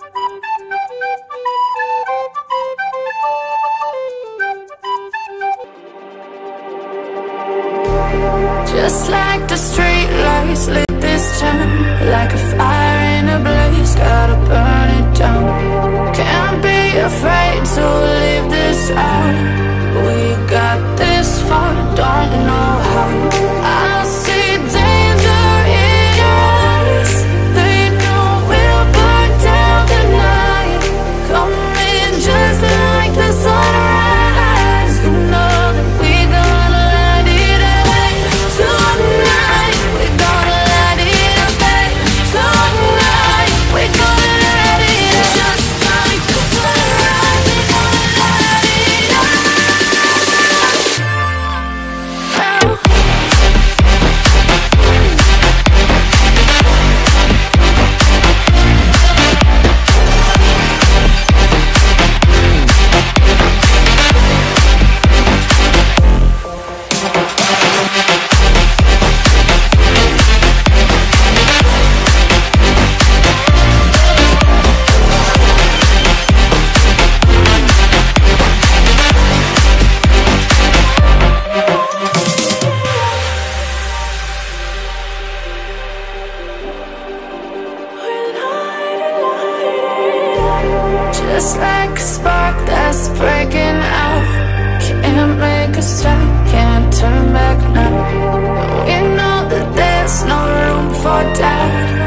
Just like the street lights lit this town, like a fire in a blaze, gotta burn it down. Can't be afraid to leave this out. We got this far, don't know how. I see danger in your eyes. They know we'll burn down the night. Coming just like the sunrise. You know that we gonna light it up. Tonight we gonna light it up. Tonight we gonna light it up. Just like the sunrise, we gonna light it up. Just like a spark that's breaking out. Can't make a stop, can't turn back now. We know that there's no room for doubt.